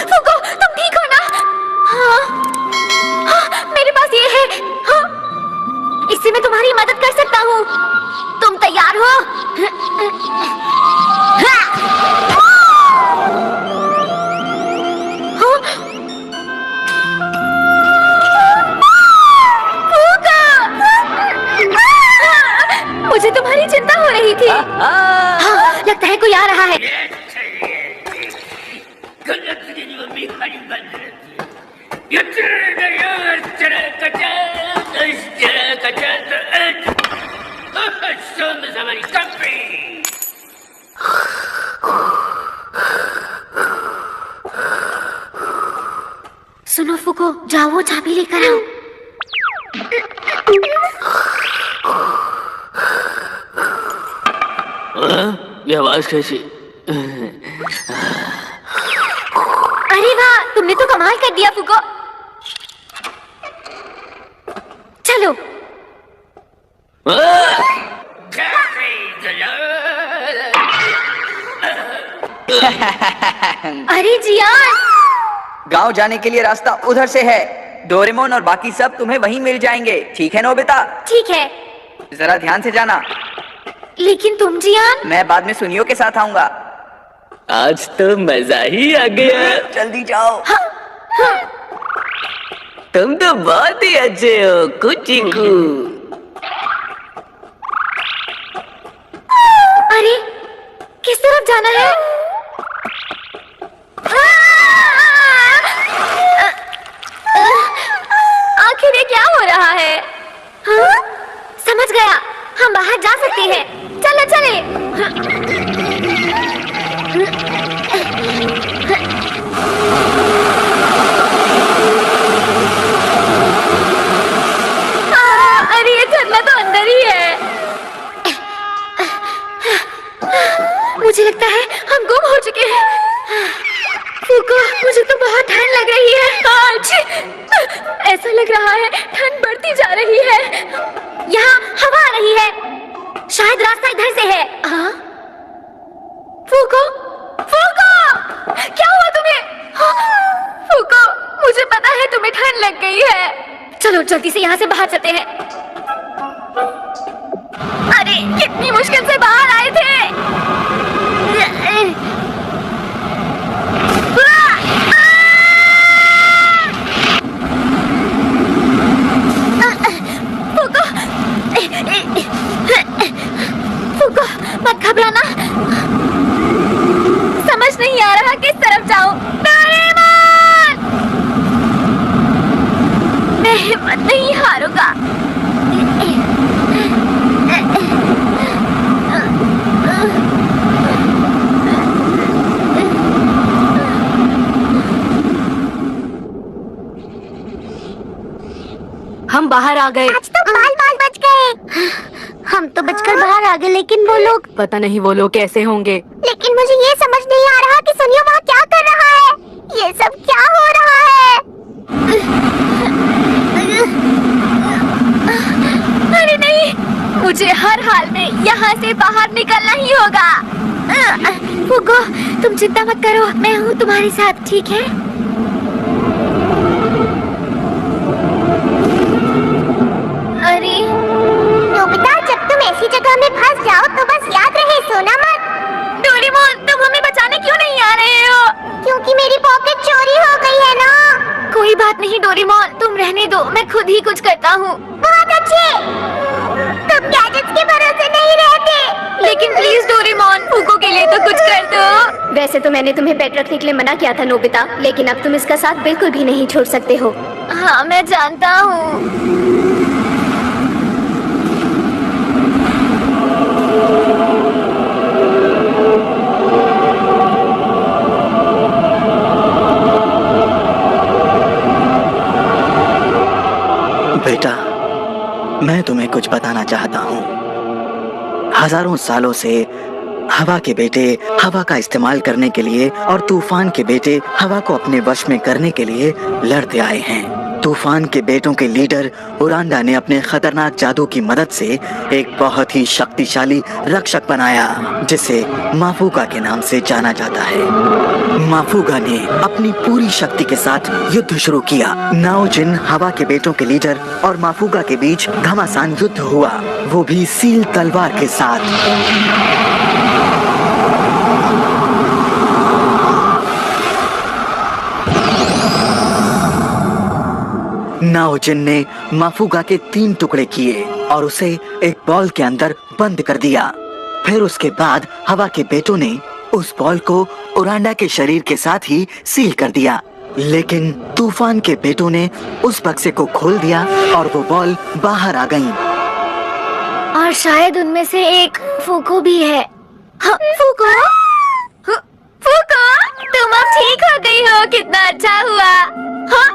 फुको, तुम ठीक हो ना? हाँ, मेरे पास ये है। हाँ, इससे मैं तुम्हारी मदद कर सकता हूँ। तुम तैयार हो? मुझे तुम्हारी चिंता हो रही थी। हाँ, लगता है कोई आ रहा है। सुनो फुको, जाओ वो चाबी लेकर आओ। ये आवाज कैसी? अरे वाह, तुमने तो कमाल कर दिया फुको। चलो। अरे जियान, गांव जाने के लिए रास्ता उधर से है। डोरेमोन और बाकी सब तुम्हें वहीं मिल जाएंगे, ठीक है नोबिता? ठीक है। जरा ध्यान से जाना। लेकिन तुम जियान? मैं बाद में सुनियो के साथ आऊंगा। आज तो मजा ही आ गया। जल्दी जाओ। तुम तो बहुत ही अच्छे हो कुचिकू। अरे, किस तरफ जाना है? आखिर ये क्या हो रहा है? हाँ? समझ गया, हम बाहर जा सकते हैं। चलो चले। अरे ये झरना तो अंदर ही है। मुझे लगता है हम गुम हो चुके हैं। फुको, मुझे तो बहुत ठंड लग रही है। आज ऐसा लग रहा है ठंड बढ़ती जा रही है। यहाँ हवा आ रही है। शायद रास्ता इधर से है। हाँ? फुको, फुको, क्या हुआ तुम्हें? फुको, मुझे पता है तुम्हें ठंड लग गई है। चलो जल्दी से यहाँ से बाहर चलते हैं। अरे कितनी मुश्किल से बाहर आए थे। फुको, मत घबराना। समझ नहीं आ रहा किस तरफ जाऊं। डोरेमोन! मैं हिम्मत नहीं हारूंगा। हम बाहर आ गए। आज तो बाल बच गए। हम तो बचकर बाहर आ गए, लेकिन वो लोग पता नहीं वो लोग कैसे होंगे। लेकिन मुझे ये समझ नहीं आ रहा कि सुनियो वहाँ क्या कर रहा है। ये सब क्या हो रहा है? अरे नहीं, मुझे हर हाल में यहाँ से बाहर निकलना ही होगा। फुको, तुम चिंता मत करो, मैं हूँ तुम्हारे साथ, ठीक है? अरे नोबिता, जब तुम ऐसी जगह में फंस जाओ तो बस याद रहे, सोना मत। डोरेमोन, तुम हमें बचाने क्यों नहीं आ रहे हो? क्योंकि मेरी पॉकेट चोरी हो गई है ना। कोई बात नहीं डोरेमोन, तुम दो, मैं खुद ही कुछ करता हूँ। बहुत अच्छे। तुम गैजेट्स के भरोसे नहीं रहते। लेकिन प्लीज डोरेमोन, फूको के लिए तो कुछ कर दो। वैसे तो मैंने तुम्हें पेट रखने के लिए मना किया था नोबिता, लेकिन अब तुम इसका साथ बिल्कुल भी नहीं छोड़ सकते हो। हाँ मैं जानता हूँ। बेटा, मैं तुम्हें कुछ बताना चाहता हूँ। हजारों सालों से हवा के बेटे हवा का इस्तेमाल करने के लिए और तूफान के बेटे हवा को अपने वश में करने के लिए लड़ते आए हैं। तूफान के बेटों के लीडर उरांडा ने अपने खतरनाक जादू की मदद से एक बहुत ही शक्तिशाली रक्षक बनाया, जिसे माफूगा के नाम से जाना जाता है। माफूगा ने अपनी पूरी शक्ति के साथ युद्ध शुरू किया। नाओजिन हवा के बेटों के लीडर और माफूगा के बीच घमासान युद्ध हुआ, वो भी सील तलवार के साथ। नाओजिन ने माफूगा के 3 टुकड़े किए और उसे एक बॉल के अंदर बंद कर दिया। फिर उसके बाद हवा के बेटों ने उस बॉल को उरांडा के शरीर के साथ ही सील कर दिया, लेकिन तूफान के बेटों ने उस बक्से को खोल दिया और वो बॉल बाहर आ गई। और शायद उनमें से एक फूको भी है। हाँ, फूको? फूको, तुम अब ठीक हो गई हो, कितना अच्छा हुआ। हाँ?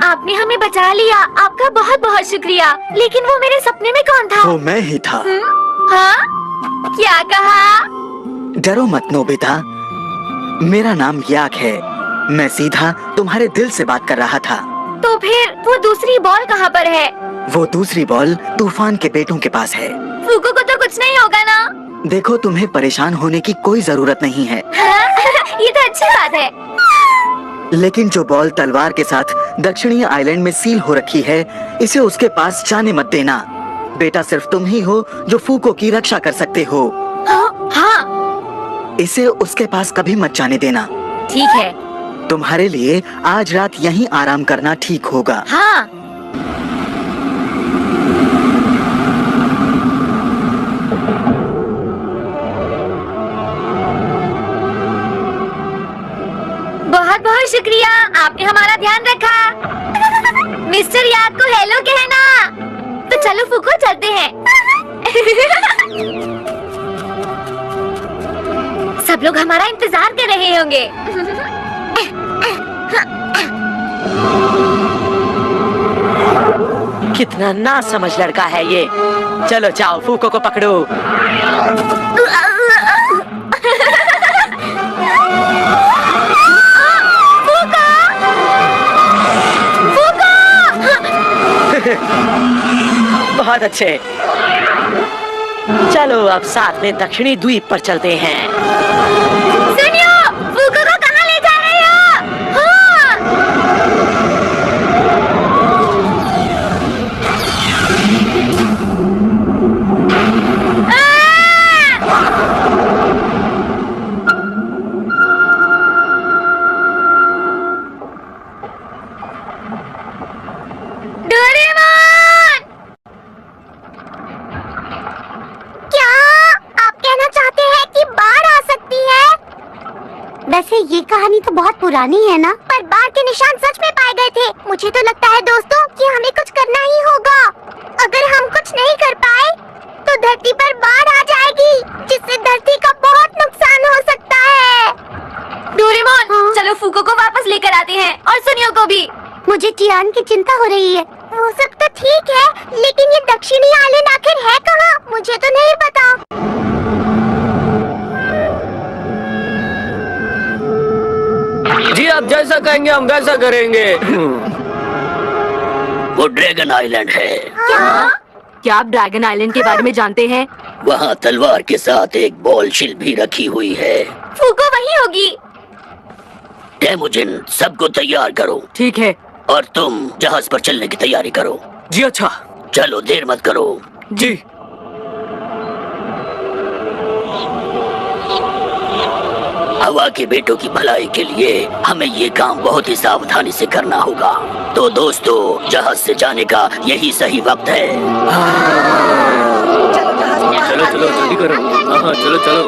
आपने हमें बचा लिया, आपका बहुत बहुत शुक्रिया। लेकिन वो मेरे सपने में कौन था? वो मैं ही था। हाँ? क्या कहा? डरो मत नोबिता, मेरा नाम याक है। मैं सीधा तुम्हारे दिल से बात कर रहा था। तो फिर वो दूसरी बॉल कहाँ पर है? वो दूसरी बॉल तूफान के बेटों के पास है। फूको को तो कुछ नहीं होगा ना? देखो, तुम्हें परेशान होने की कोई जरूरत नहीं है। ये तो अच्छी बात है। लेकिन जो बॉल तलवार के साथ दक्षिणी आइलैंड में सील हो रखी है, इसे उसके पास जाने मत देना। बेटा, सिर्फ तुम ही हो जो फूको की रक्षा कर सकते हो। हाँ। इसे उसके पास कभी मत जाने देना। ठीक है। तुम्हारे लिए आज रात यहीं आराम करना ठीक होगा। हाँ। बहुत बहुत शुक्रिया, आपने हमारा ध्यान रखा। मिस्टर याक को हेलो कहना। तो चलो फूको, चलते हैं। सब लोग हमारा इंतजार कर रहे होंगे। कितना ना समझ लड़का है ये। चलो जाओ, फूको को पकड़ो। बहुत अच्छे। चलो अब साथ में दक्षिणी द्वीप पर चलते हैं। सुनियो, फूको को कहाँ ले जा रहे हो? वैसे ये कहानी तो बहुत पुरानी है ना, पर बाढ़ के निशान सच में पाए गए थे। मुझे तो लगता है दोस्तों कि हमें कुछ करना ही होगा। अगर हम कुछ नहीं कर पाए तो धरती पर बाढ़ आ जाएगी, जिससे धरती का बहुत नुकसान हो सकता है। डोरेमोन, चलो फूको को वापस लेकर आते हैं और सुनियो को भी। मुझे टियान की चिंता हो रही है। वो सब तो ठीक है, लेकिन ये दक्षिणी आइलैंड आखिर है कहाँ? मुझे तो नहीं पता। जी, आप जैसा कहेंगे हम वैसा करेंगे। वो ड्रैगन आइलैंड है। क्या आप ड्रैगन आइलैंड के बारे में जानते हैं? वहाँ तलवार के साथ एक बॉल शिल भी रखी हुई है। फूको वही होगी। टेमुजिन, सबको तैयार करो। ठीक है। और तुम जहाज पर चलने की तैयारी करो। जी अच्छा। चलो, देर मत करो। हवा के बेटों की भलाई के लिए हमें ये काम बहुत ही सावधानी से करना होगा। तो दोस्तों, जहाज से जाने का यही सही वक्त है। चलो चलो जल्दी करो। हाँ चलो चलो।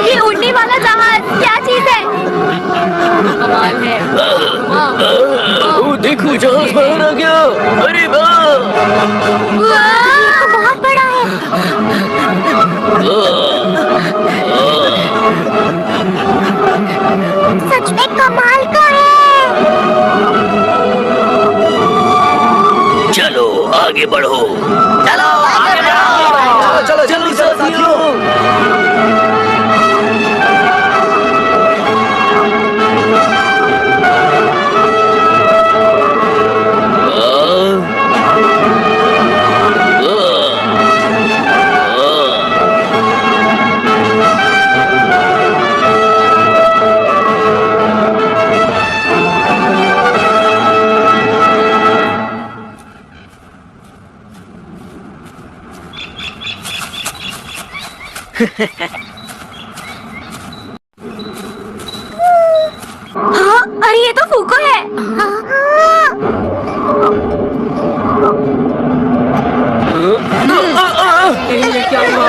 ये उड़ने वाला जहाज क्या चीज है? ओ देखो जहाज बाहर आ गया। अरे वाह! बहुत बड़ा है। सच में कमाल का है। चलो आगे बढ़ो। चलो आगे बढ़ो। चलो जल्दी से साथियों। हाँ, अरे ये तो फूको है। क्या हुआ?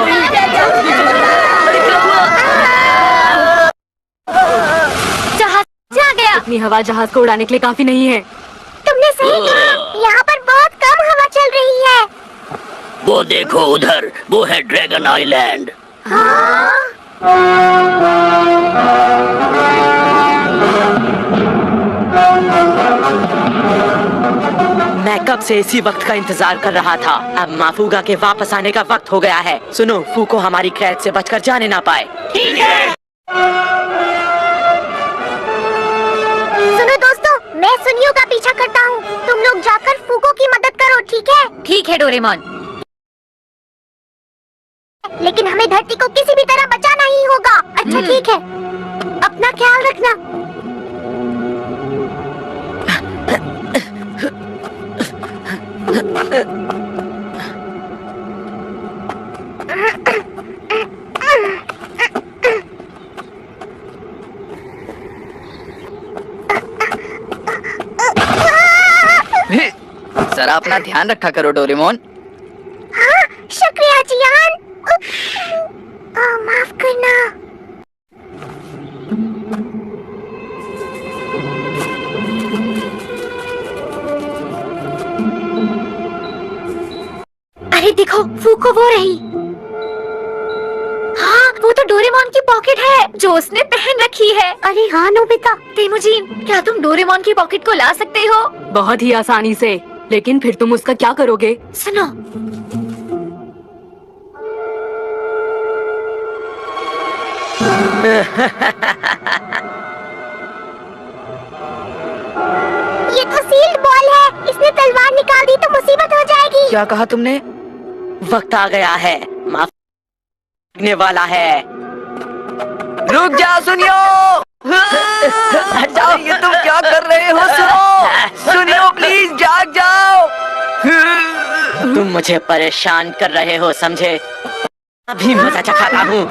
जहाज आ गया। इतनी हवा जहाज को उड़ाने के लिए काफी नहीं है। तुमने सही कहा, यहाँ पर बहुत कम हवा चल रही है। वो देखो उधर, वो है ड्रैगन आइलैंड। मैं कब से इसी वक्त का इंतजार कर रहा था। अब माफूगा के वापस आने का वक्त हो गया है। सुनो, फूको हमारी कैद से बचकर जाने ना पाए। ठीक है। सुनो दोस्तों, मैं सुनियो का पीछा करता हूँ। तुम लोग जाकर फूको की मदद करो, ठीक है? ठीक है डोरेमोन। लेकिन हमें धरती को किसी भी तरह बचाना ही होगा। अच्छा ठीक है, अपना ख्याल रखना। जरा अपना ध्यान रखा करो डोरेमोन। हाँ, शुक्रिया जियान। माफ करना। अरे देखो, फूको वो रही। हाँ, वो तो डोरेमोन की पॉकेट है जो उसने पहन रखी है। अरे हाँ नोबिता। तेमुजीन, क्या तुम डोरेमोन की पॉकेट को ला सकते हो? बहुत ही आसानी से, लेकिन फिर तुम उसका क्या करोगे? सुनो, ये तो सील्ड बॉल है। इसने तलवार निकाल दी तो मुसीबत हो जाएगी। क्या कहा तुमने? वक्त आ गया है, माफ करने वाला है। रुक जाओ सुनियो। हट जाओ, ये तुम क्या कर रहे हो? सुनो सुनियो, प्लीज जाग जाओ। तुम मुझे परेशान कर रहे हो, समझे? अभी मजा चखाता हूँ।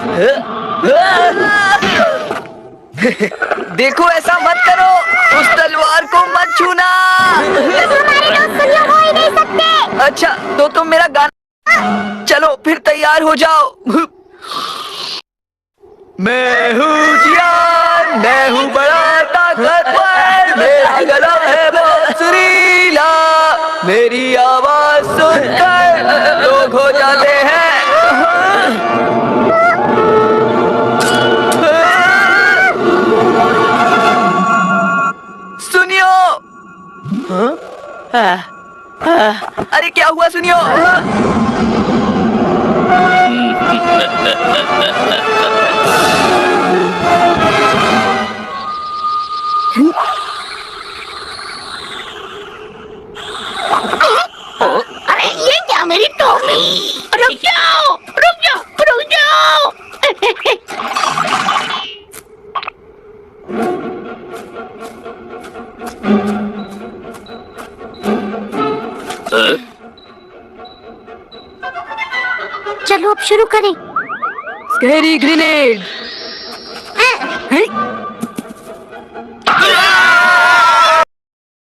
देखो, ऐसा मत करो। उस तलवार को मत छूना। हमारे दोस्त सुनियो हो ही नहीं सकते। अच्छा, तो तुम मेरा गाना चलो फिर तैयार हो जाओ। मैं हूँ जियान, मैं हूँ बड़ा ताकतवर, मेरा गला है बहुत सुरीला, मेरी आवाज सुनकर लोग हो जाते हैं। सुनियो। अरे क्या हुआ सुनियो? अरे ये क्या, मेरी टोपी? रुक जाओ, रुक जाओ, रुक जाओ। चलो अब शुरू करें। Scary grenade